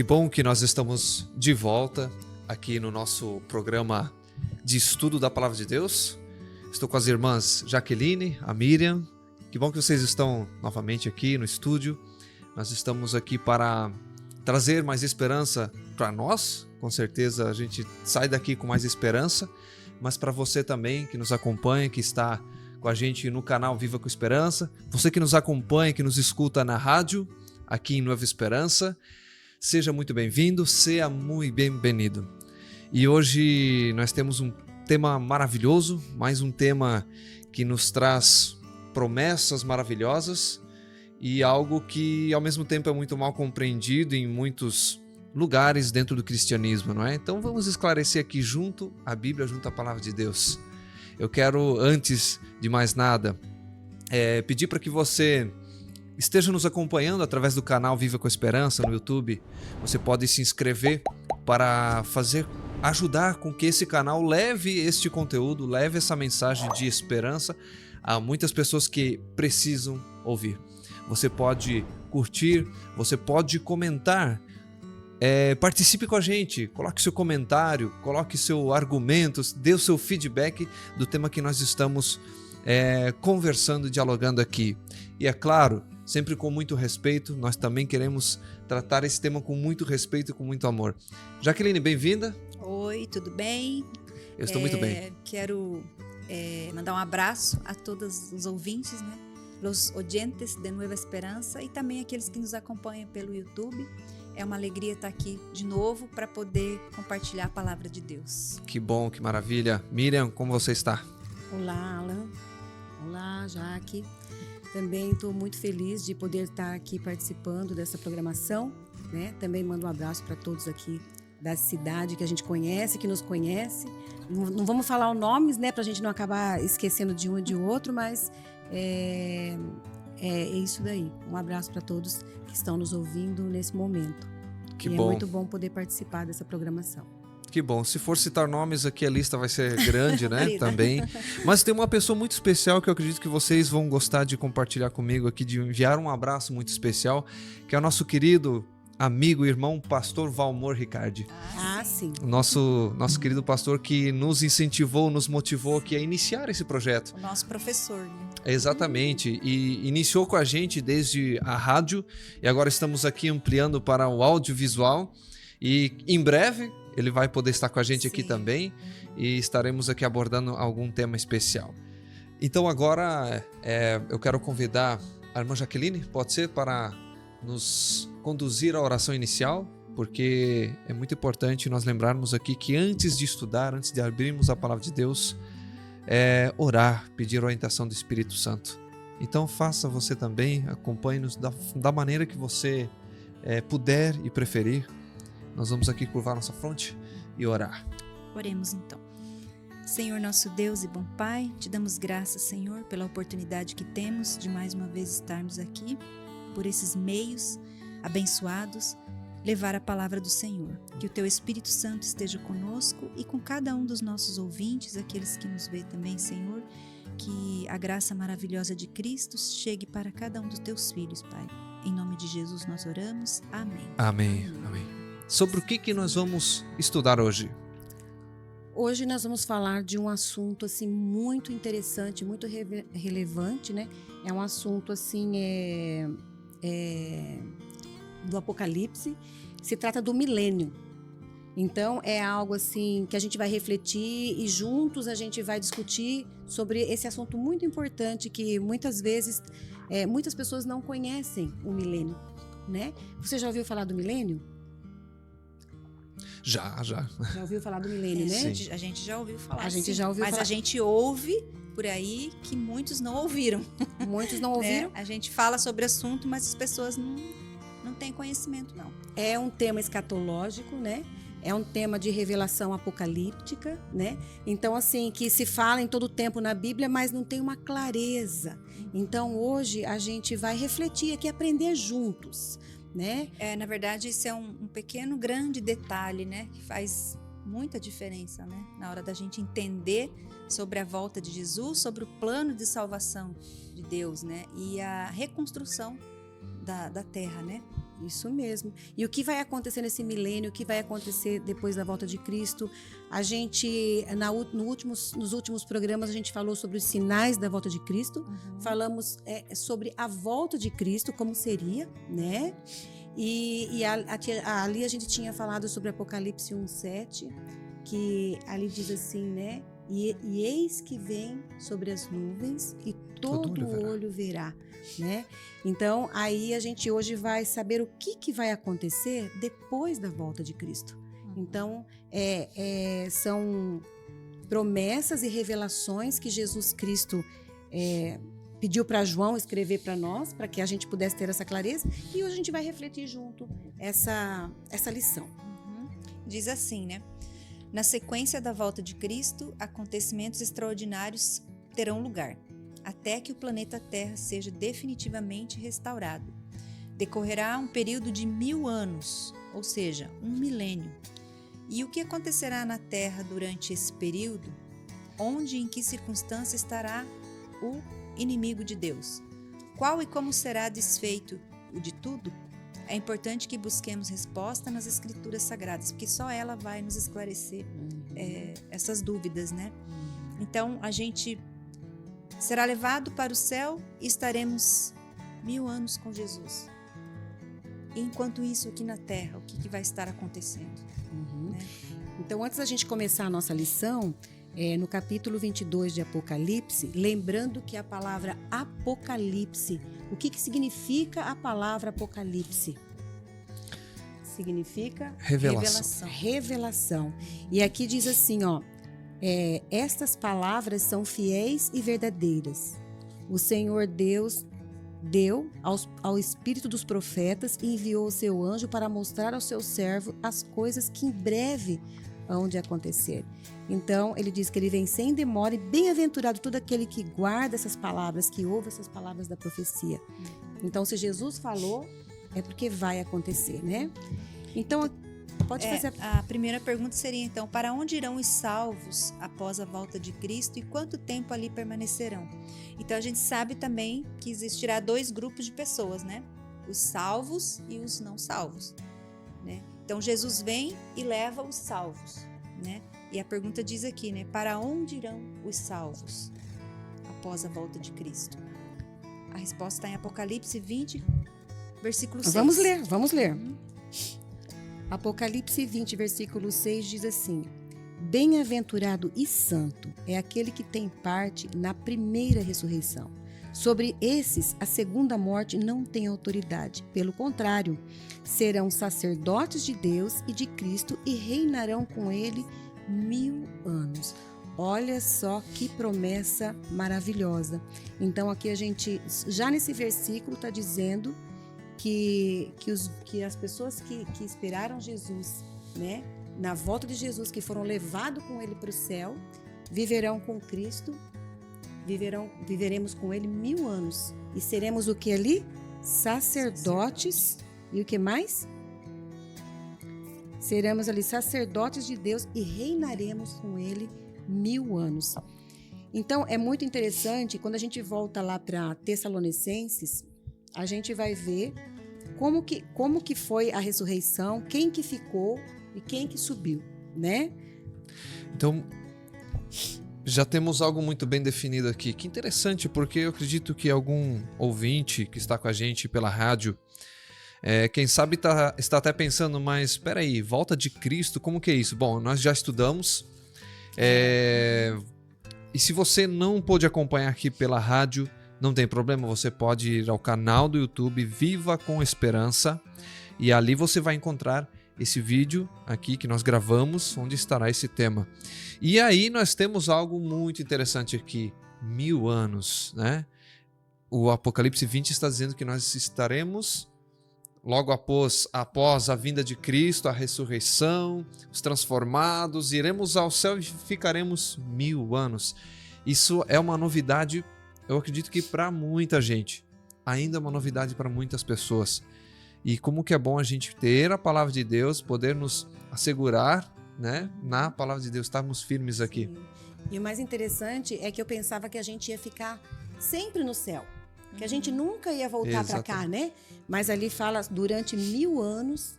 Que bom que nós estamos de volta aqui no nosso programa de estudo da Palavra de Deus. Estou com as irmãs Jaqueline, a Miriam. Que bom que vocês estão novamente aqui no estúdio. Nós estamos aqui para trazer mais esperança para nós. Com certeza a gente sai daqui com mais esperança, mas para você também que nos acompanha, que está com a gente no canal Viva com Esperança, você que nos acompanha, que nos escuta na rádio, aqui em Nova Esperança, seja muito bem-vindo, seja muito bem-vindo. E hoje nós temos um tema maravilhoso, mais um tema que nos traz promessas maravilhosas e algo que ao mesmo tempo é muito mal compreendido em muitos lugares dentro do cristianismo, não é? Então vamos esclarecer aqui junto à Bíblia, junto à Palavra de Deus. Eu quero, antes de mais nada, pedir para que você esteja nos acompanhando através do canal Viva com Esperança no YouTube. Você pode se inscrever para ajudar com que esse canal leve este conteúdo, leve essa mensagem de esperança a muitas pessoas que precisam ouvir. Você pode curtir, você pode comentar, participe com a gente, coloque seu comentário, coloque seu argumento, dê o seu feedback do tema que nós estamos conversando, dialogando aqui. E é claro, sempre com muito respeito, nós também queremos tratar esse tema com muito respeito e com muito amor. Jaqueline, bem-vinda. Oi, tudo bem? Eu estou muito bem. Quero mandar um abraço a todos os ouvintes, né? Os oyentes de Nova Esperança e também aqueles que nos acompanham pelo YouTube. É uma alegria estar aqui de novo para poder compartilhar a palavra de Deus. Que bom, que maravilha. Miriam, como você está? Olá, Alan. Olá, Jaque. Também estou muito feliz de poder estar aqui participando dessa programação, né? Também mando um abraço para todos aqui da cidade que a gente conhece, que nos conhece. Não vamos falar os nomes, né? Para a gente não acabar esquecendo de um e de outro, mas é isso daí. Um abraço para todos que estão nos ouvindo nesse momento. Que bom. É muito bom poder participar dessa programação. Que bom. Se for citar nomes aqui, a lista vai ser grande, né? Também. Mas tem uma pessoa muito especial que eu acredito que vocês vão gostar de compartilhar comigo aqui, de enviar um abraço muito especial, que é o nosso querido amigo e irmão pastor Valmor Ricardi. Ah, sim. Nosso querido pastor que nos incentivou, nos motivou aqui a iniciar esse projeto. O nosso professor, né? Exatamente. E iniciou com a gente desde a rádio e agora estamos aqui ampliando para o audiovisual e em breve ele vai poder estar com a gente aqui também e estaremos aqui abordando algum tema especial. Então agora eu quero convidar a irmã Jaqueline, pode ser, para nos conduzir à oração inicial, porque é muito importante nós lembrarmos aqui que antes de estudar, antes de abrirmos a palavra de Deus, orar, pedir a orientação do Espírito Santo. Então faça você também, acompanhe-nos da maneira que você puder e preferir. Nós vamos aqui curvar nossa fronte e orar. Oremos então. Senhor nosso Deus e bom Pai, te damos graças, Senhor, pela oportunidade que temos de mais uma vez estarmos aqui, por esses meios abençoados, levar a palavra do Senhor. Que o Teu Espírito Santo esteja conosco e com cada um dos nossos ouvintes, aqueles que nos vê também, Senhor, que a graça maravilhosa de Cristo chegue para cada um dos Teus filhos, Pai. Em nome de Jesus nós oramos. Amém. Amém. Amém. Sobre o que nós vamos estudar hoje? Hoje nós vamos falar de um assunto assim muito interessante, muito relevante, né? É um assunto assim do Apocalipse. Se trata do milênio. Então é algo assim que a gente vai refletir e juntos a gente vai discutir sobre esse assunto muito importante que muitas vezes muitas pessoas não conhecem o milênio, né? Você já ouviu falar do milênio? Já. Já ouviu falar do milênio, né? A gente já ouviu falar. A gente já ouviu mas falar. a gente ouve por aí que muitos não ouviram. Muitos não ouviram. A gente fala sobre o assunto, mas as pessoas não têm conhecimento, não. É um tema escatológico, né? É um tema de revelação apocalíptica, né? Então, assim, que se fala em todo o tempo na Bíblia, mas não tem uma clareza. Então, hoje, a gente vai refletir aqui, aprender juntos, né? Na verdade, isso é um pequeno, grande detalhe, né? Que faz muita diferença, né? Na hora da gente entender sobre a volta de Jesus, sobre o plano de salvação de Deus, né? E a reconstrução da terra, né? Isso mesmo. E o que vai acontecer nesse milênio, o que vai acontecer depois da volta de Cristo? A gente, nos últimos programas, a gente falou sobre os sinais da volta de Cristo. Falamos sobre a volta de Cristo, como seria, né? E ali a gente tinha falado sobre Apocalipse 1:7, que ali diz assim, né? E eis que vem sobre as nuvens e todo olho verá, né? Então, aí a gente hoje vai saber o que vai acontecer depois da volta de Cristo. Então, são promessas e revelações que Jesus Cristo pediu para João escrever para nós, para que a gente pudesse ter essa clareza, e hoje a gente vai refletir junto essa lição. Diz assim, né? Na sequência da volta de Cristo, acontecimentos extraordinários terão lugar, até que o planeta Terra seja definitivamente restaurado. Decorrerá um período de 1000 anos, ou seja, 1 milênio. E o que acontecerá na Terra durante esse período? Onde e em que circunstância estará o inimigo de Deus? Qual e como será desfeito o de tudo? É importante que busquemos resposta nas Escrituras Sagradas, porque só ela vai nos esclarecer essas dúvidas, né? Então, a gente será levado para o céu e estaremos 1000 anos com Jesus. E enquanto isso, aqui na Terra, o que vai estar acontecendo? Né? Então, antes da gente começar a nossa lição, no capítulo 22 de Apocalipse, lembrando que a palavra Apocalipse, o que significa a palavra Apocalipse? Significa revelação. E aqui diz assim, ó, estas palavras são fiéis e verdadeiras. O Senhor Deus deu ao espírito dos profetas e enviou o seu anjo para mostrar ao seu servo as coisas que em breve hão de acontecer. Então, ele diz que ele vem sem demora e bem-aventurado todo aquele que guarda essas palavras, que ouve essas palavras da profecia. Então, se Jesus falou, é porque vai acontecer, né? Então, pode fazer... A primeira pergunta seria, então, para onde irão os salvos após a volta de Cristo e quanto tempo ali permanecerão? Então, a gente sabe também que existirá 2 grupos de pessoas, né? Os salvos e os não salvos, né? Então, Jesus vem e leva os salvos, né? E a pergunta diz aqui, né? Para onde irão os salvos após a volta de Cristo? A resposta está em Apocalipse 20, versículo 6. Vamos ler. Apocalipse 20, versículo 6 diz assim: Bem-aventurado e santo é aquele que tem parte na primeira ressurreição. Sobre esses, a segunda morte não tem autoridade. Pelo contrário, serão sacerdotes de Deus e de Cristo e reinarão com ele 1000 anos. Olha só que promessa maravilhosa. Então aqui a gente, já nesse versículo, está dizendo que as pessoas que esperaram Jesus, né, na volta de Jesus, que foram levados com ele para o céu, viverão com Cristo, viveremos com ele 1000 anos. E seremos o que ali? Sacerdotes. E o que mais? Seremos ali sacerdotes de Deus e reinaremos com ele 1000 anos. Então, é muito interessante, quando a gente volta lá para Tessalonicenses, a gente vai ver como que foi a ressurreição, quem que ficou e quem que subiu, né? Então, já temos algo muito bem definido aqui. Que interessante, porque eu acredito que algum ouvinte que está com a gente pela rádio, quem sabe está até pensando, mas espera aí, volta de Cristo, como que é isso? Bom, nós já estudamos. E se você não pôde acompanhar aqui pela rádio, não tem problema, você pode ir ao canal do YouTube Viva com Esperança e ali você vai encontrar esse vídeo aqui que nós gravamos, onde estará esse tema. E aí nós temos algo muito interessante aqui, 1000 anos, né? O Apocalipse 20 está dizendo que nós estaremos logo após a vinda de Cristo, a ressurreição, os transformados, iremos ao céu e ficaremos 1000 anos. Isso é uma novidade, eu acredito que para muita gente, ainda é uma novidade para muitas pessoas. E como que é bom a gente ter a palavra de Deus, poder nos assegurar, né, na palavra de Deus, estarmos firmes aqui. Sim. E o mais interessante é que eu pensava que a gente ia ficar sempre no céu, que a gente nunca ia voltar para cá, né? Mas ali fala durante 1000 anos,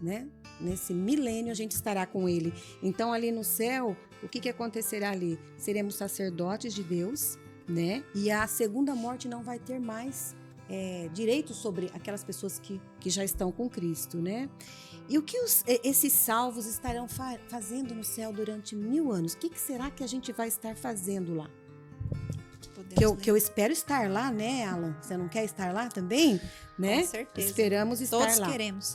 né? Nesse milênio a gente estará com ele. Então ali no céu, o que acontecerá ali? Seremos sacerdotes de Deus, né? E a segunda morte não vai ter mais direito sobre aquelas pessoas que já estão com Cristo, né? E o que esses salvos estarão fazendo no céu durante 1000 anos? O que será que a gente vai estar fazendo lá? Que eu espero estar lá, né, Alan? Você não quer estar lá também? Né? Com certeza. Esperamos estar Todos lá. Queremos.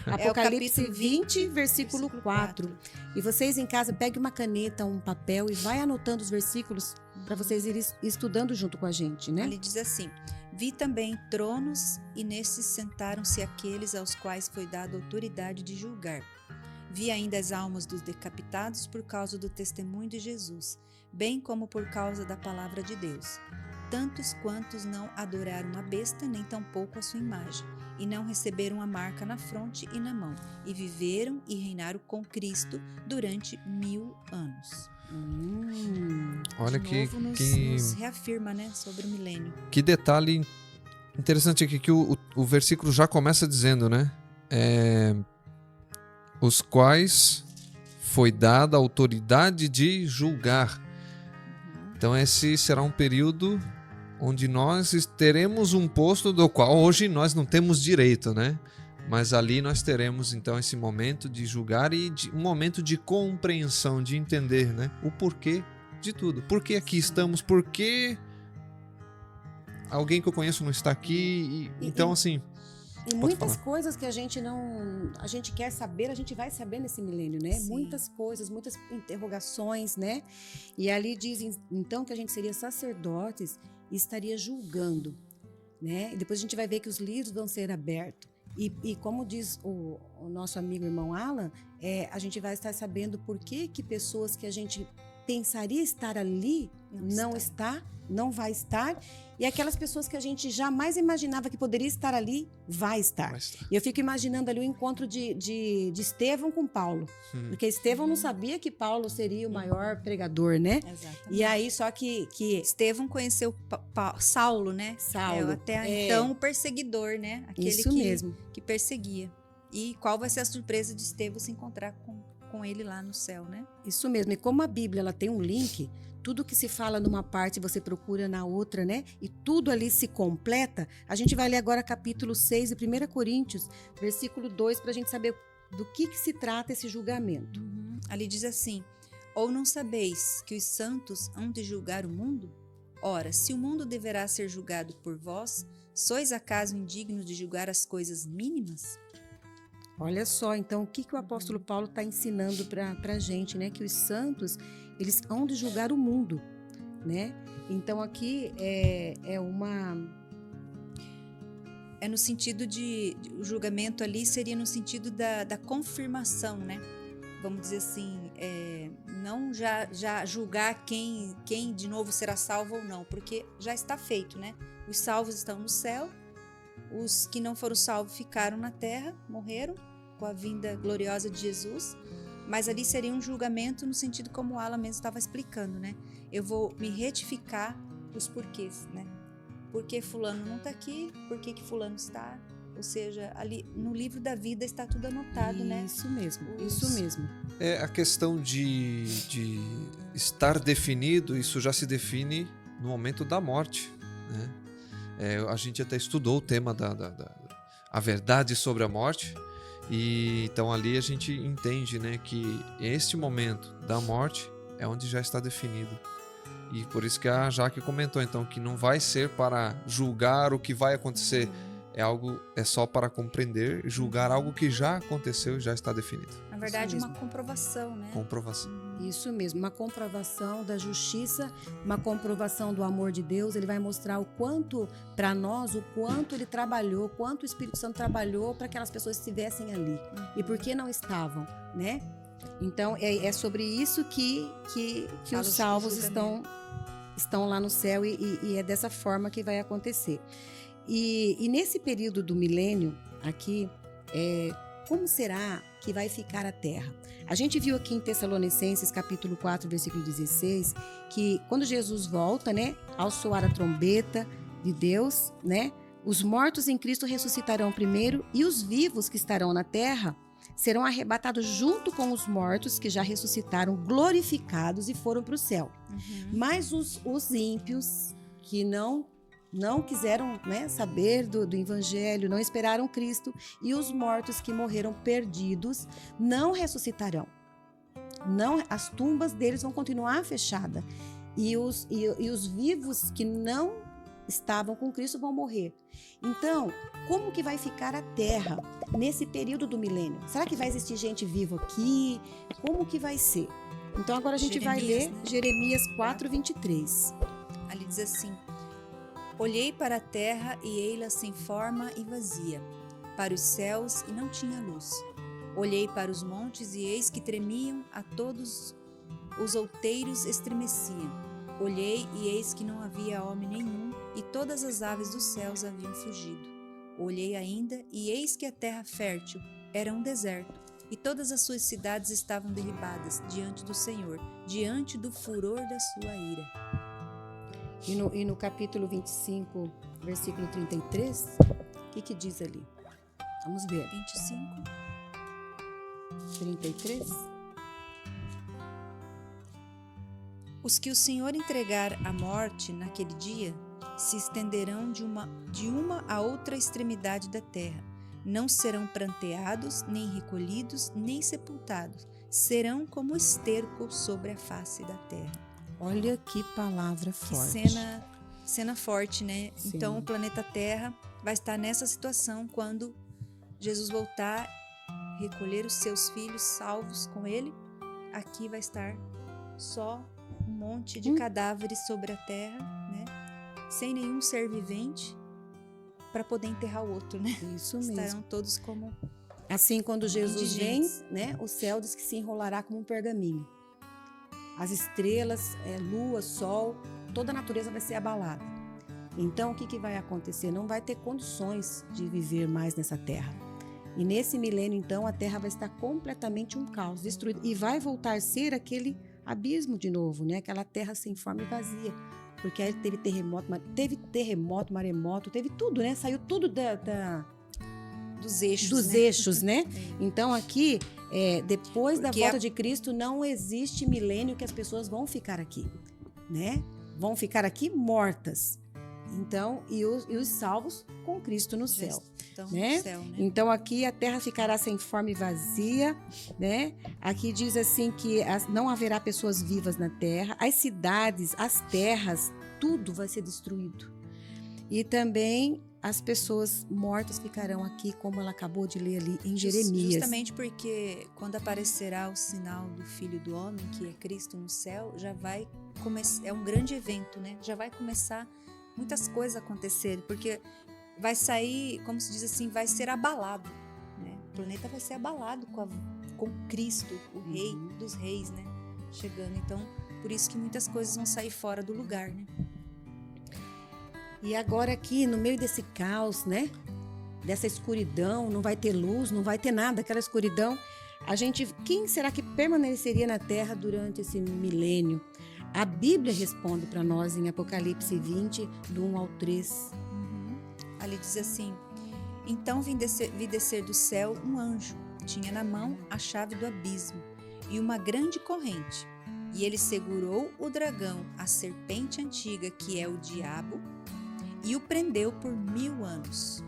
Apocalipse 20, versículo 4. E vocês em casa, peguem uma caneta, um papel e vai anotando os versículos para vocês irem estudando junto com a gente, né? Ele diz assim: vi também tronos e nesses sentaram-se aqueles aos quais foi dada autoridade de julgar. Vi ainda as almas dos decapitados por causa do testemunho de Jesus, bem como por causa da palavra de Deus. Tantos quantos não adoraram a besta, nem tampouco a sua imagem, e não receberam a marca na fronte e na mão, e viveram e reinaram com Cristo durante 1000 anos. Olha De novo, nos reafirma, né, sobre o milênio. Que detalhe interessante aqui, que o versículo já começa dizendo, né? Os quais foi dada a autoridade de julgar. Então esse será um período onde nós teremos um posto do qual hoje nós não temos direito, né? Mas ali nós teremos então esse momento de julgar e um momento de compreensão, de entender, né? O porquê de tudo. Por que aqui estamos? Por que alguém que eu conheço não está aqui? Então assim... E muitas coisas que a gente quer saber, a gente vai saber nesse milênio, né? Sim. Muitas coisas, muitas interrogações, né? E ali dizem, então, que a gente seria sacerdotes e estaria julgando, né? E depois a gente vai ver que os livros vão ser abertos. E como diz o nosso amigo irmão Alan, a gente vai estar sabendo por que pessoas que a gente pensaria estar ali não vai estar, e aquelas pessoas que a gente jamais imaginava que poderia estar ali, vai estar. E eu fico imaginando ali o encontro de Estevão com Paulo, porque Estevão não sabia que Paulo seria o maior pregador, né? Exatamente. E aí só que Estevão conheceu Saulo, né? Saulo. Até então o perseguidor, né? Aquele Isso mesmo. que perseguia. E qual vai ser a surpresa de Estevão se encontrar com ele lá no céu, né? Isso mesmo. E como a Bíblia ela tem um link, tudo que se fala numa parte você procura na outra, né? E tudo ali se completa. A gente vai ler agora capítulo 6 de 1 Coríntios, versículo 2, para a gente saber do que se trata esse julgamento. Ali diz assim: ou não sabeis que os santos hão de julgar o mundo? Ora, se o mundo deverá ser julgado por vós, sois acaso indignos de julgar as coisas mínimas? Olha só, então, o que o apóstolo Paulo está ensinando para a gente, né? Que os santos, eles hão de julgar o mundo, né? Então, aqui É no sentido o julgamento ali seria no sentido da confirmação, né? Vamos dizer assim, não já julgar quem de novo será salvo ou não, porque já está feito, né? Os salvos estão no céu, os que não foram salvos ficaram na terra, morreram com a vinda gloriosa de Jesus, mas ali seria um julgamento no sentido como o Alan mesmo estava explicando, né? Eu vou me retificar os porquês, né? Por que fulano não está aqui? Por que fulano está? Ou seja, ali no livro da vida está tudo anotado, né? Isso mesmo, isso mesmo. A questão de estar definido, isso já se define no momento da morte, né? A gente até estudou o tema a verdade sobre a morte, e então ali a gente entende, né, que este momento da morte é onde já está definido. E por isso que a Jaque comentou, então, que não vai ser para julgar o que vai acontecer, é só para compreender, julgar algo que já aconteceu e já está definido. Na verdade, uma comprovação, né? Comprovação. Isso mesmo, uma comprovação da justiça, uma comprovação do amor de Deus. Ele vai mostrar o quanto, para nós, o quanto ele trabalhou, o quanto o Espírito Santo trabalhou para que aquelas pessoas estivessem ali. E por que não estavam, né? Então, é sobre isso que os salvos estão lá no céu, e é dessa forma que vai acontecer. E nesse período do milênio, aqui, como será que vai ficar a terra? A gente viu aqui em Tessalonicenses, capítulo 4, versículo 16, que quando Jesus volta, né, ao soar a trombeta, de Deus, né? Os mortos em Cristo ressuscitarão primeiro e os vivos que estarão na terra serão arrebatados junto com os mortos que já ressuscitaram, glorificados e foram para o céu. Mas os ímpios que não quiseram, né, saber do evangelho, não esperaram Cristo, e os mortos que morreram perdidos não ressuscitarão. Não, as tumbas deles vão continuar fechadas. E os vivos que não estavam com Cristo vão morrer. Então, como que vai ficar a terra nesse período do milênio? Será que vai existir gente viva aqui? Como que vai ser? Então agora a gente vai ler, né? Jeremias 4:23. Ali diz assim: olhei para a terra e ei-la sem forma e vazia, para os céus e não tinha luz. Olhei para os montes e eis que tremiam, a todos os outeiros estremeciam. Olhei e eis que não havia homem nenhum, e todas as aves dos céus haviam fugido. Olhei ainda e eis que a terra fértil era um deserto, e todas as suas cidades estavam derribadas diante do Senhor, diante do furor da sua ira. E no capítulo 25, versículo 33, o que diz ali? Vamos ver. 25. 33. Os que o Senhor entregar à morte naquele dia se estenderão de uma a outra extremidade da terra. Não serão pranteados, nem recolhidos, nem sepultados. Serão como esterco sobre a face da terra. Olha que palavra forte. Que cena forte, né? Sim. Então o planeta Terra vai estar nessa situação quando Jesus voltar, recolher os seus filhos salvos com ele. Aqui vai estar só um monte de cadáveres sobre a terra, né? Sem nenhum ser vivente para poder enterrar o outro, né? Isso mesmo. Estarão todos como assim, quando Jesus indigentes. vem, né? O céu diz que se enrolará como um pergaminho. As estrelas, lua, sol, toda a natureza vai ser abalada. Então, o que vai acontecer? Não vai ter condições de viver mais nessa terra. E nesse milênio, então, a terra vai estar completamente um caos, destruída. E vai voltar a ser aquele abismo de novo, né? Aquela terra sem forma e vazia. Porque aí teve terremoto, maremoto, teve tudo, né? Saiu tudo dos eixos. Dos eixos, né? Então aqui, depois da Porque volta de Cristo, não existe milênio que as pessoas vão ficar aqui, né? Vão ficar aqui mortas. Então, e os salvos com Cristo no céu. Né? No céu, né? Então aqui a terra ficará sem forma e vazia, né? Aqui diz assim que não haverá pessoas vivas na terra, as cidades, as terras, tudo vai ser destruído. E também as pessoas mortas ficarão aqui, como ela acabou de ler ali em Jeremias. Justamente porque quando aparecerá o sinal do Filho do Homem, que é Cristo no céu, já vai começar, é um grande evento, né? Já vai começar muitas coisas a acontecer, porque vai sair, como se diz assim, vai ser abalado, né? O planeta vai ser abalado com Cristo, o Rei dos Reis, né? Chegando. Então, por isso que muitas coisas vão sair fora do lugar, né? E agora aqui, no meio desse caos, né? Dessa escuridão, não vai ter luz, não vai ter nada, aquela escuridão. Quem será que permaneceria na Terra durante esse milênio? A Bíblia responde para nós em Apocalipse 20, do 1 ao 3. Ali diz assim: então vi descer do céu um anjo, tinha na mão a chave do abismo e uma grande corrente. E ele segurou o dragão, a serpente antiga, que é o diabo, e o prendeu por 1000 anos.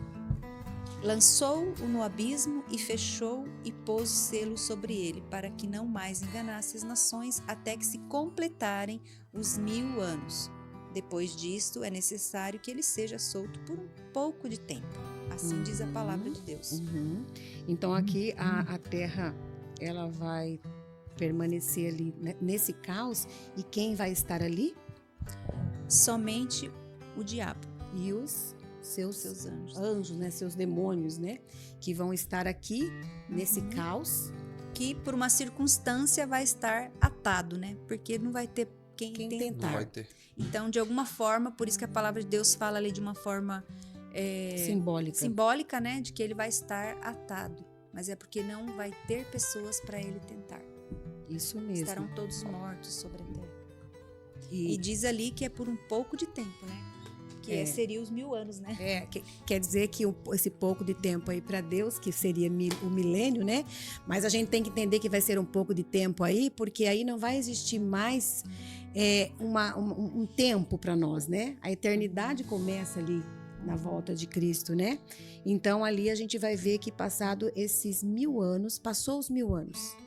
Lançou-o no abismo e fechou e pôs selo sobre ele, para que não mais enganasse as nações até que se completarem os 1000 anos. Depois disto, é necessário que ele seja solto por um pouco de tempo. Assim diz a palavra de Deus. Então aqui a terra, ela vai permanecer ali, né, nesse caos. E quem vai estar ali? Somente o diabo e os seus anjos, né, seus demônios, né, que vão estar aqui nesse caos, que por uma circunstância vai estar atado, né? Porque não vai ter quem tentar. Não vai ter. Então, de alguma forma, por isso que a palavra de Deus fala ali de uma forma simbólica, né, de que ele vai estar atado, mas é porque não vai ter pessoas para ele tentar. Isso mesmo. Estarão todos mortos sobre a terra. E diz ali que é por um pouco de tempo, né? Que seria os 1000 anos, né? Quer dizer que esse pouco de tempo aí para Deus, que seria o milênio, né? Mas a gente tem que entender que vai ser um pouco de tempo aí, porque aí não vai existir mais um tempo para nós, né? A eternidade começa ali na volta de Cristo, né? Então ali a gente vai ver que passado esses 1000 anos, passou os 1000 anos.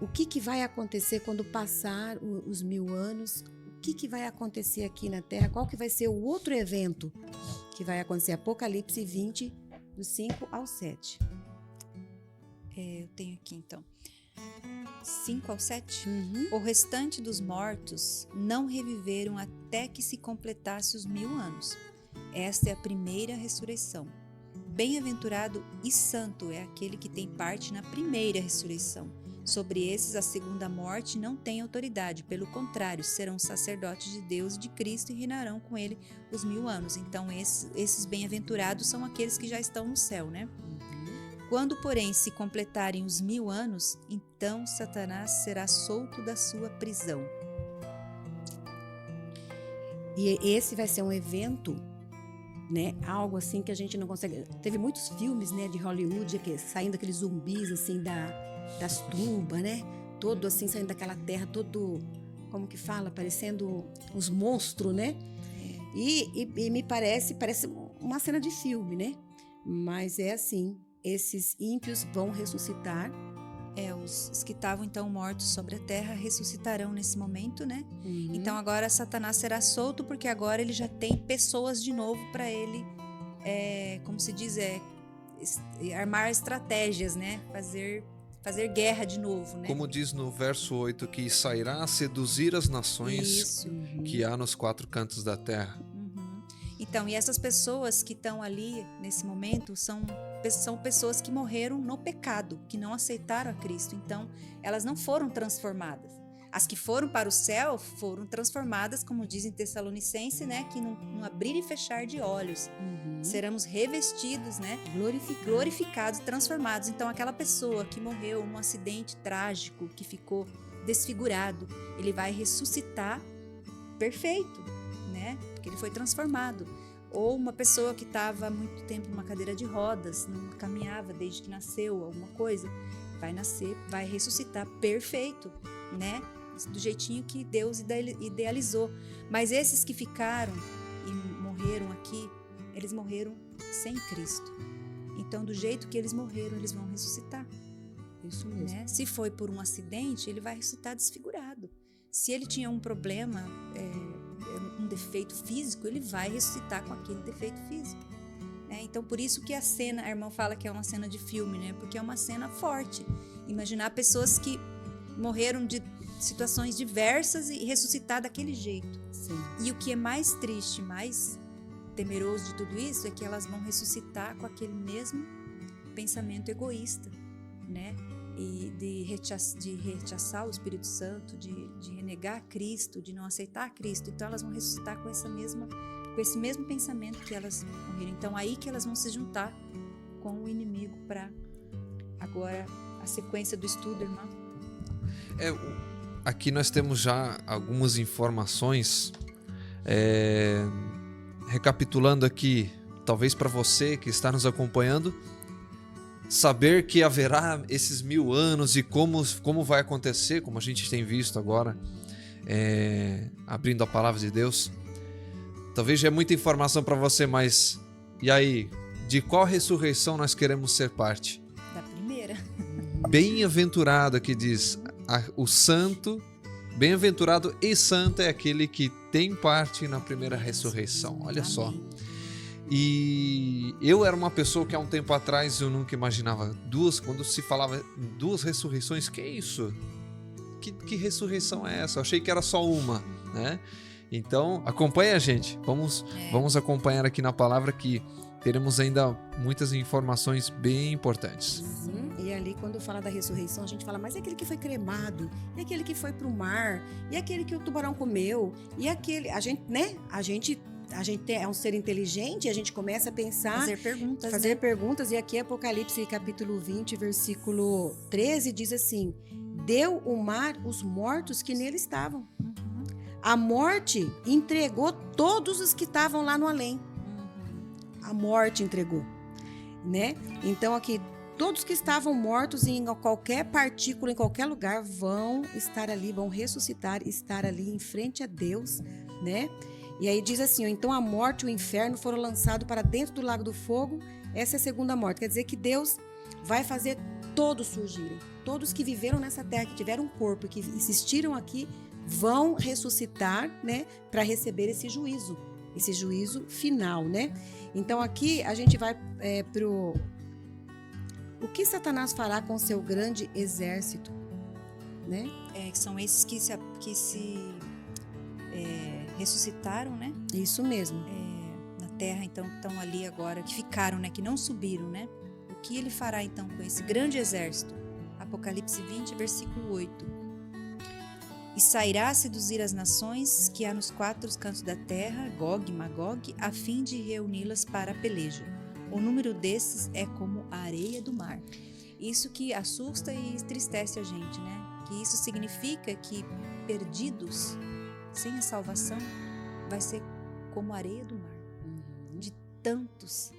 O que vai acontecer quando passar os 1000 anos? O que vai acontecer aqui na Terra? Qual que vai ser o outro evento que vai acontecer? Apocalipse 20, do 5 ao 7. Eu tenho aqui, então. 5 ao 7. O restante dos mortos não reviveram até que se completasse os 1000 anos. Esta é a primeira ressurreição. Bem-aventurado e santo é aquele que tem parte na primeira ressurreição. Sobre esses, a segunda morte não tem autoridade. Pelo contrário, serão sacerdotes de Deus e de Cristo e reinarão com ele os 1000 anos. Então, esses bem-aventurados são aqueles que já estão no céu, né? Quando, porém, se completarem os 1000 anos, então Satanás será solto da sua prisão. E esse vai ser um evento, né? Algo assim que a gente não consegue. Teve muitos filmes, né, de Hollywood, saindo aqueles zumbis assim das tumbas, né? Todo assim saindo daquela terra, todo, como que fala, parecendo uns monstros, né? E me parece uma cena de filme, né? Mas é assim, esses ímpios vão ressuscitar. Os que estavam então mortos sobre a terra ressuscitarão nesse momento, né? Então agora Satanás será solto, porque agora ele já tem pessoas de novo para ele, como se diz, armar estratégias, né? Fazer guerra de novo, né? Como diz no verso 8, que sairá a seduzir as nações que há nos 4 cantos da terra. Então, e essas pessoas que estão ali nesse momento são pessoas que morreram no pecado, que não aceitaram a Cristo. Então, elas não foram transformadas. As que foram para o céu foram transformadas, como diz em Tessalonicenses, né? Que num abrir e fechar de olhos. Seremos revestidos, né? Glorificados, transformados. Então, aquela pessoa que morreu num acidente trágico, que ficou desfigurado, ele vai ressuscitar perfeito, né? Porque ele foi transformado. Ou uma pessoa que estava há muito tempo numa cadeira de rodas, não caminhava desde que nasceu, alguma coisa, vai nascer, vai ressuscitar perfeito, né? Do jeitinho que Deus idealizou. Mas esses que ficaram e morreram aqui, eles morreram sem Cristo. Então, do jeito que eles morreram, eles vão ressuscitar. Isso mesmo. Né? Se foi por um acidente, ele vai ressuscitar desfigurado. Se ele tinha um problema, um defeito físico, ele vai ressuscitar com aquele defeito físico. Né? Então, por isso que a irmã fala que é uma cena de filme, né? Porque é uma cena forte. Imaginar pessoas que morreram de situações diversas e ressuscitar daquele jeito. Sim. E o que é mais triste, mais temeroso de tudo isso, é que elas vão ressuscitar com aquele mesmo pensamento egoísta, né? E de rechaçar o Espírito Santo, de renegar Cristo, de não aceitar Cristo. Então elas vão ressuscitar com esse mesmo pensamento que elas morreram. Então aí que elas vão se juntar com o inimigo para agora a sequência do estudo, irmã. Aqui nós temos já algumas informações, recapitulando aqui, talvez para você que está nos acompanhando, saber que haverá esses 1000 anos e como vai acontecer, como a gente tem visto agora, abrindo a palavra de Deus. Talvez já é muita informação para você, mas e aí, de qual ressurreição nós queremos ser parte? Da primeira. Bem-aventurado, que diz o santo, bem-aventurado e santo é aquele que tem parte na primeira ressurreição. Olha só. E eu era uma pessoa que há um tempo atrás eu nunca imaginava quando se falava 2 ressurreições, que é isso? Que ressurreição é essa? Eu achei que era só uma, né? Então, acompanha a gente. Vamos acompanhar aqui na palavra que teremos ainda muitas informações bem importantes. E ali, quando fala da ressurreição, a gente fala, mas é aquele que foi cremado, e aquele que foi pro mar, e aquele que o tubarão comeu, e aquele... A gente é um ser inteligente, a gente começa a pensar... Fazer perguntas, e aqui Apocalipse capítulo 20, versículo 13, diz assim, deu o mar os mortos que nele estavam. A morte entregou todos os que estavam lá no além. A morte entregou, né? Então aqui, todos que estavam mortos em qualquer partícula, em qualquer lugar, vão estar ali, vão ressuscitar, estar ali em frente a Deus, né? E aí diz assim, então a morte e o inferno foram lançados para dentro do lago do fogo. Essa é a segunda morte. Quer dizer que Deus vai fazer todos surgirem. Todos que viveram nessa terra, que tiveram um corpo, que existiram aqui, vão ressuscitar, né? Para receber esse juízo final, né? Então aqui a gente vai pro... O que Satanás fará com seu grande exército, né? Que são esses que se ressuscitaram, né? Isso mesmo. Na terra, então, que estão ali agora, que ficaram, né? Que não subiram, né? O que ele fará, então, com esse grande exército? Apocalipse 20, versículo 8. E sairá a seduzir as nações que há nos quatro cantos da terra, Gog e Magog, a fim de reuni-las para a peleja. O número desses é como a areia do mar. Isso que assusta e entristece a gente, né? Que isso significa que perdidos, sem a salvação, vai ser como a areia do mar. De tantos,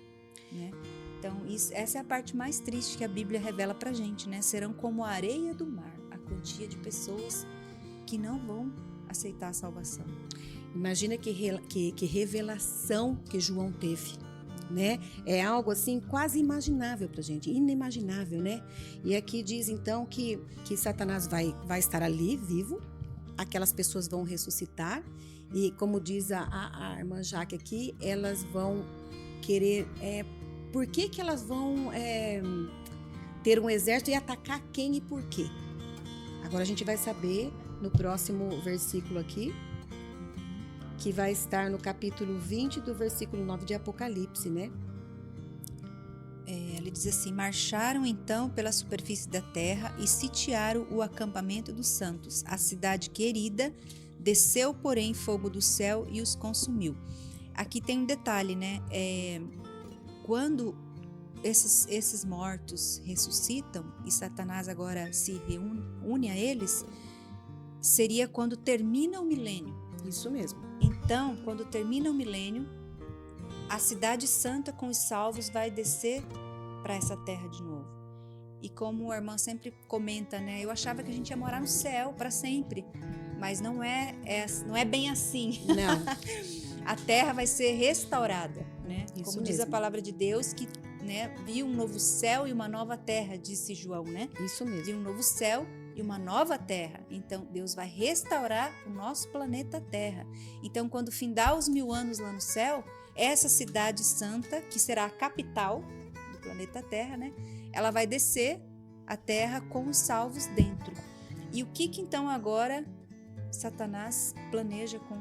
né? Então, essa é a parte mais triste que a Bíblia revela pra gente, né? Serão como a areia do mar, a quantia de pessoas que não vão aceitar a salvação. Imagina que revelação que João teve, né? É algo assim quase imaginável pra gente, inimaginável, né? E aqui diz então que Satanás vai estar ali vivo, aquelas pessoas vão ressuscitar e, como diz a irmã Jaque aqui, elas vão querer... por que elas vão ter um exército e atacar quem e por quê? Agora a gente vai saber no próximo versículo aqui, que vai estar no capítulo 20 do versículo 9 de Apocalipse, né? Ele diz assim, marcharam então pela superfície da terra e sitiaram o acampamento dos santos. A cidade querida desceu, porém, fogo do céu e os consumiu. Aqui tem um detalhe, né? Quando esses mortos ressuscitam e Satanás agora se une a eles, seria quando termina o milênio. Isso mesmo. Então, quando termina o milênio, a cidade santa com os salvos vai descer para essa terra de novo. E como a irmã sempre comenta, né? Eu achava que a gente ia morar no céu para sempre, mas não é bem assim. Não. A terra vai ser restaurada, né? Isso como diz mesmo. a palavra de Deus, que, né, viu um novo céu e uma nova terra, disse João, né? Isso mesmo. Viu um novo céu e uma nova terra. Então, Deus vai restaurar o nosso planeta Terra. Então, quando findar os 1000 anos lá no céu, essa cidade santa, que será a capital do planeta Terra, né? Ela vai descer a terra com os salvos dentro. E o que então agora Satanás planeja com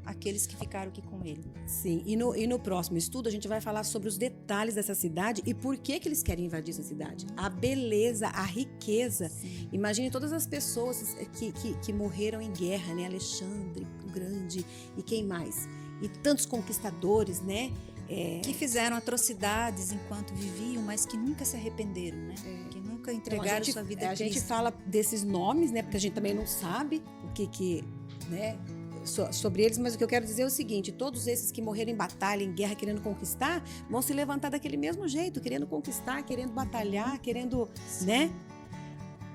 aqueles que ficaram aqui com ele? Sim, e no próximo estudo a gente vai falar sobre os detalhes dessa cidade e por que eles querem invadir essa cidade. A beleza, a riqueza. Sim. Imagine todas as pessoas que morreram em guerra, né? Alexandre o Grande e quem mais? E tantos conquistadores, né? Que fizeram atrocidades enquanto viviam, mas que nunca se arrependeram, né? Que nunca entregaram sua vida a Cristo. A gente fala desses nomes, né? Porque a gente também não sabe o que né? Sobre eles, mas o que eu quero dizer é o seguinte: todos esses que morreram em batalha, em guerra, querendo conquistar, vão se levantar daquele mesmo jeito, querendo conquistar, querendo batalhar, querendo, né?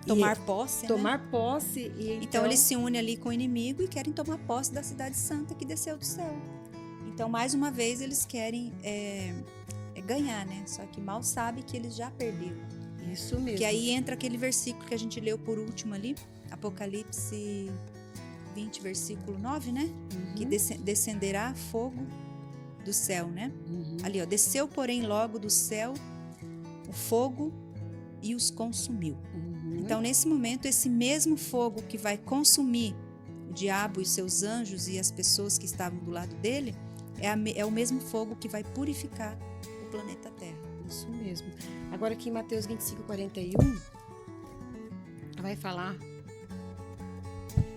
Tomar posse, tomar posse. Então eles se unem ali com o inimigo e querem tomar posse da cidade santa que desceu do céu. Então, mais uma vez, eles querem ganhar, né? Só que mal sabe que eles já perderam. Isso mesmo. Que aí entra aquele versículo que a gente leu por último ali, Apocalipse 20, versículo 9, né? Uhum. Que descenderá fogo do céu, né? Uhum. Ali, ó, desceu, porém, logo do céu o fogo e os consumiu. Uhum. Então, nesse momento, esse mesmo fogo que vai consumir o diabo e seus anjos e as pessoas que estavam do lado dele, é o mesmo fogo que vai purificar o planeta Terra. Isso mesmo. Agora aqui em Mateus 25, 41, vai falar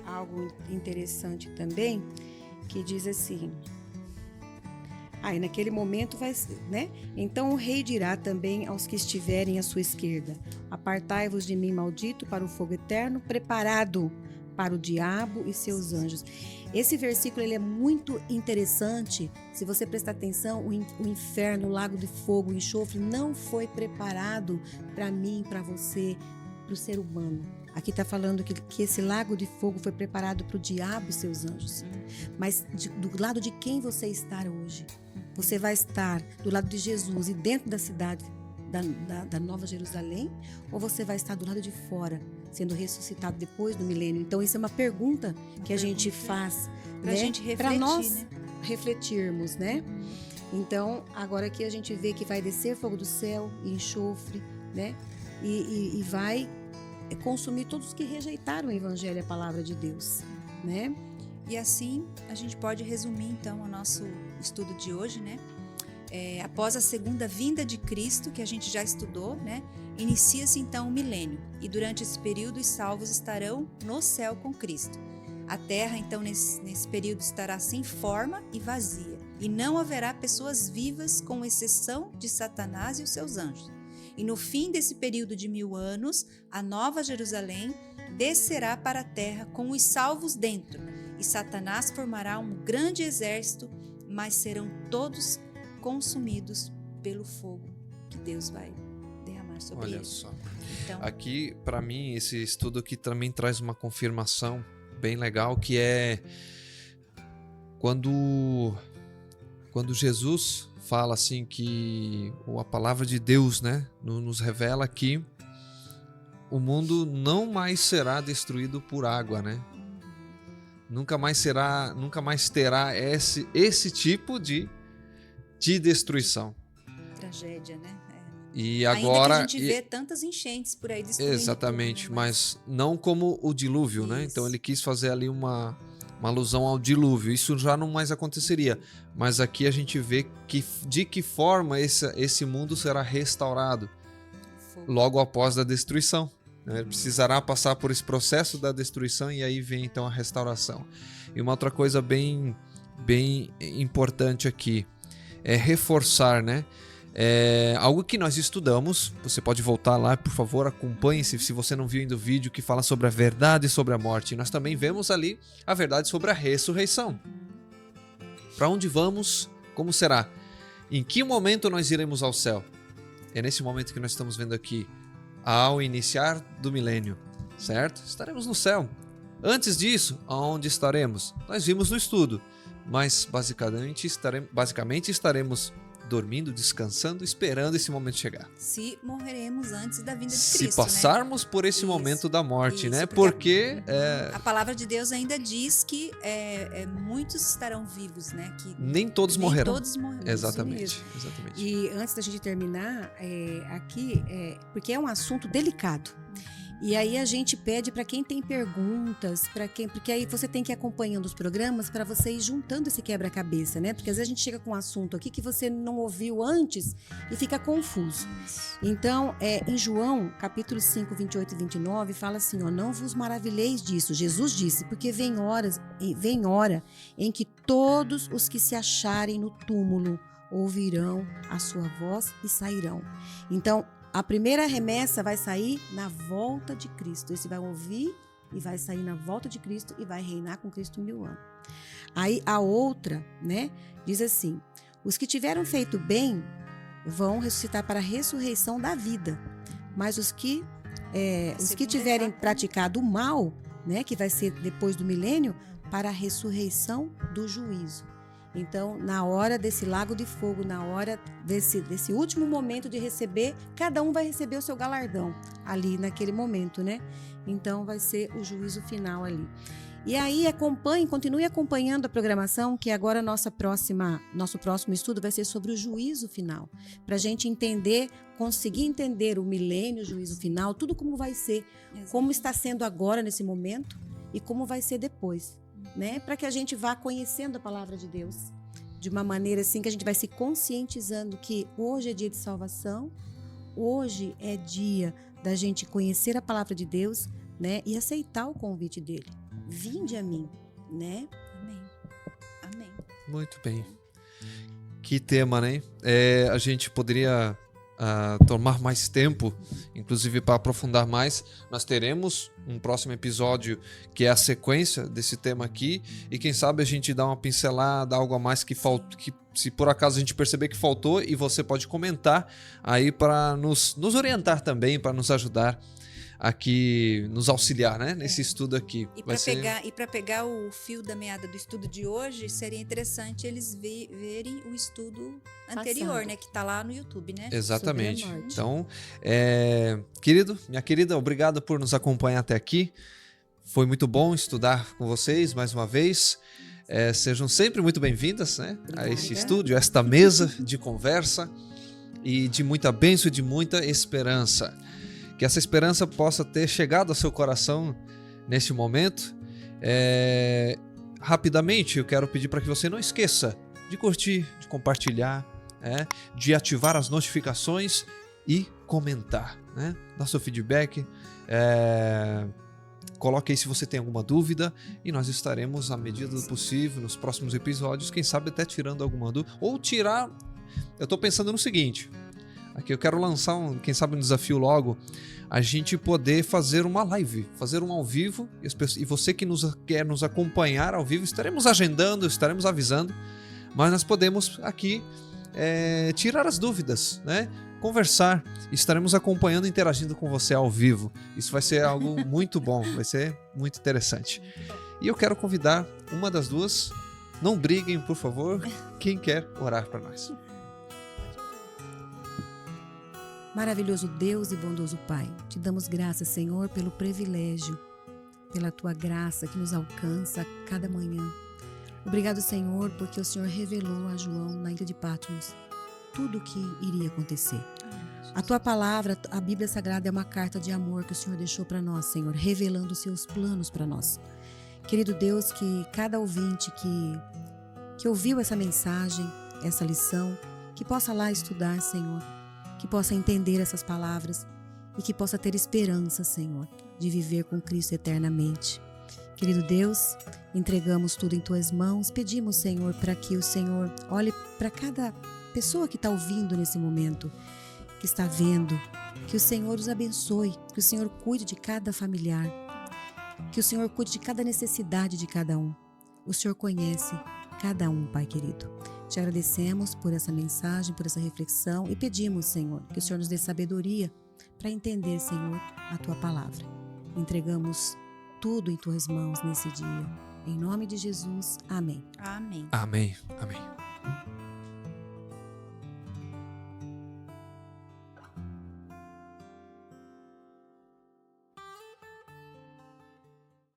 algo interessante também, que diz assim: e naquele momento vai, né? Então o rei dirá também aos que estiverem à sua esquerda: apartai-vos de mim, maldito, para o fogo eterno, preparado para o diabo e seus anjos. Esse versículo ele é muito interessante. Se você prestar atenção, o inferno, o lago de fogo, o enxofre não foi preparado para mim, para você, para o ser humano. Aqui está falando que esse lago de fogo foi preparado para o diabo e seus anjos. Mas do lado de quem você está hoje? Você vai estar do lado de Jesus e dentro da cidade da Nova Jerusalém? Ou você vai estar do lado de fora, sendo ressuscitado depois do milênio? Então, isso é uma pergunta que a gente faz para a gente refletir, para nós né? refletirmos, né? Então, agora aqui a gente vê que vai descer fogo do céu e enxofre, né? E vai consumir todos os que rejeitaram o evangelho, a palavra de Deus, né? E assim a gente pode resumir então o nosso estudo de hoje, né? Após a segunda vinda de Cristo, que a gente já estudou, né? Inicia-se então o milênio, e durante esse período os salvos estarão no céu com Cristo. A terra então nesse período estará sem forma e vazia, e não haverá pessoas vivas, com exceção de Satanás e os seus anjos. E no fim desse período de 1000 anos, a Nova Jerusalém descerá para a terra com os salvos dentro, e Satanás formará um grande exército, mas serão todos consumidos pelo fogo que Deus vai derramar sobre eles. Olha só. Então, Aqui, para mim, esse estudo aqui também traz uma confirmação bem legal, que é quando Jesus fala assim que a palavra de Deus, né, nos revela que o mundo não mais será destruído por água, né? Nunca mais terá esse tipo de destruição. tragédia, né? E Ainda agora que a gente vê tantas enchentes por aí destruindo exatamente, tudo, né? mas não como o dilúvio, né? Isso. Então ele quis fazer ali uma alusão ao dilúvio. Isso já não mais aconteceria. Mas aqui a gente vê de que forma esse mundo será restaurado Fogo. logo após a destruição. Né? Ele precisará passar por esse processo da destruição e aí vem então a restauração. E uma outra coisa bem importante aqui é reforçar, né? Algo que nós estudamos, você pode voltar lá, por favor, acompanhe se você não viu ainda o vídeo que fala sobre a verdade sobre a morte. E nós também vemos ali a verdade sobre a ressurreição. Para onde vamos? Como será? Em que momento nós iremos ao céu? É nesse momento que nós estamos vendo aqui, ao iniciar do milênio, certo? Estaremos no céu. Antes disso, aonde estaremos? Nós vimos no estudo, mas basicamente estaremos dormindo, descansando, esperando esse momento chegar. Se morreremos antes da vinda de Se Cristo, passarmos né? por esse Isso, momento da morte, isso, né? porque Porque a palavra de Deus ainda diz que muitos estarão vivos, né? Que nem todos nem morrerão. todos morrerão. Exatamente. E antes da gente terminar, aqui, porque é um assunto delicado. E aí a gente pede para quem tem perguntas, porque aí você tem que ir acompanhando os programas para você ir juntando esse quebra-cabeça, né? Porque às vezes a gente chega com um assunto aqui que você não ouviu antes e fica confuso. Então, em João, capítulo 5, 28 e 29, fala assim, ó, não vos maravilheis disso, Jesus disse, porque vem hora em que todos os que se acharem no túmulo ouvirão a sua voz e sairão. Então, a primeira remessa vai sair na volta de Cristo. Esse vai ouvir e vai sair na volta de Cristo e vai reinar com Cristo 1000 anos. Aí a outra, né, diz assim, os que tiveram feito bem vão ressuscitar para a ressurreição da vida, mas os que tiverem praticado o mal, né, que vai ser depois do milênio, para a ressurreição do juízo. Então, na hora desse lago de fogo, na hora desse último momento de receber, cada um vai receber o seu galardão ali naquele momento, né? Então, vai ser o juízo final ali. E aí, continue acompanhando a programação, que agora nosso próximo estudo vai ser sobre o juízo final. Para a gente conseguir entender o milênio, o juízo final, tudo como vai ser, como está sendo agora nesse momento e como vai ser depois. Né? Para que a gente vá conhecendo a palavra de Deus de uma maneira assim que a gente vai se conscientizando que hoje é dia de salvação, hoje é dia da gente conhecer a palavra de Deus, né? E aceitar o convite dele. Vinde a mim, né? Amém. Amém. Muito bem. Que tema, né? A gente poderia tomar mais tempo, inclusive para aprofundar mais, nós teremos um próximo episódio que é a sequência desse tema aqui, e quem sabe a gente dá uma pincelada, algo a mais que falta, que se por acaso a gente perceber que faltou, e você pode comentar aí para nos orientar também, para nos ajudar aqui, nos auxiliar, né, nesse estudo aqui. E para pegar o fio da meada do estudo de hoje, seria interessante eles verem o estudo anterior, Passado. né, que está lá no YouTube, né? Exatamente. Sobre a morte. Então, minha querida, obrigado por nos acompanhar até aqui. Foi muito bom estudar com vocês mais uma vez. Sejam sempre muito bem-vindas, né, a este estúdio, a esta mesa de conversa, e de muita bênção e de muita esperança. Que essa esperança possa ter chegado ao seu coração neste momento. Rapidamente, eu quero pedir para que você não esqueça de curtir, de compartilhar, de ativar as notificações e comentar, né? Dar seu feedback, coloque aí se você tem alguma dúvida, e nós estaremos, à medida do possível, nos próximos episódios, quem sabe até tirando alguma dúvida, ou tirar... Eu estou pensando no seguinte... Aqui eu quero lançar, quem sabe, um desafio logo, a gente poder fazer uma live, fazer um ao vivo, e você que quer nos acompanhar ao vivo, estaremos agendando, estaremos avisando, mas nós podemos aqui tirar as dúvidas, né? Conversar, estaremos acompanhando e interagindo com você ao vivo. Isso vai ser algo muito bom, vai ser muito interessante. E eu quero convidar uma das duas, não briguem, por favor, quem quer orar para nós. Maravilhoso Deus e bondoso Pai, te damos graças, Senhor, pelo privilégio, pela tua graça que nos alcança a cada manhã. Obrigado, Senhor, porque o Senhor revelou a João na ilha de Patmos tudo o que iria acontecer. A tua palavra, a Bíblia Sagrada, é uma carta de amor que o Senhor deixou para nós, Senhor, revelando os seus planos para nós. Querido Deus, que cada ouvinte que ouviu essa mensagem, essa lição, que possa lá estudar, Senhor, que possa entender essas palavras e que possa ter esperança, Senhor, de viver com Cristo eternamente. Querido Deus, entregamos tudo em Tuas mãos, pedimos, Senhor, para que o Senhor olhe para cada pessoa que está ouvindo nesse momento, que está vendo, que o Senhor os abençoe, que o Senhor cuide de cada familiar, que o Senhor cuide de cada necessidade de cada um. O Senhor conhece cada um, Pai querido. Te agradecemos por essa mensagem, por essa reflexão, e pedimos, Senhor, que o Senhor nos dê sabedoria para entender, Senhor, a Tua palavra. Entregamos tudo em Tuas mãos nesse dia. Em nome de Jesus, amém. Amém. Amém. Amém.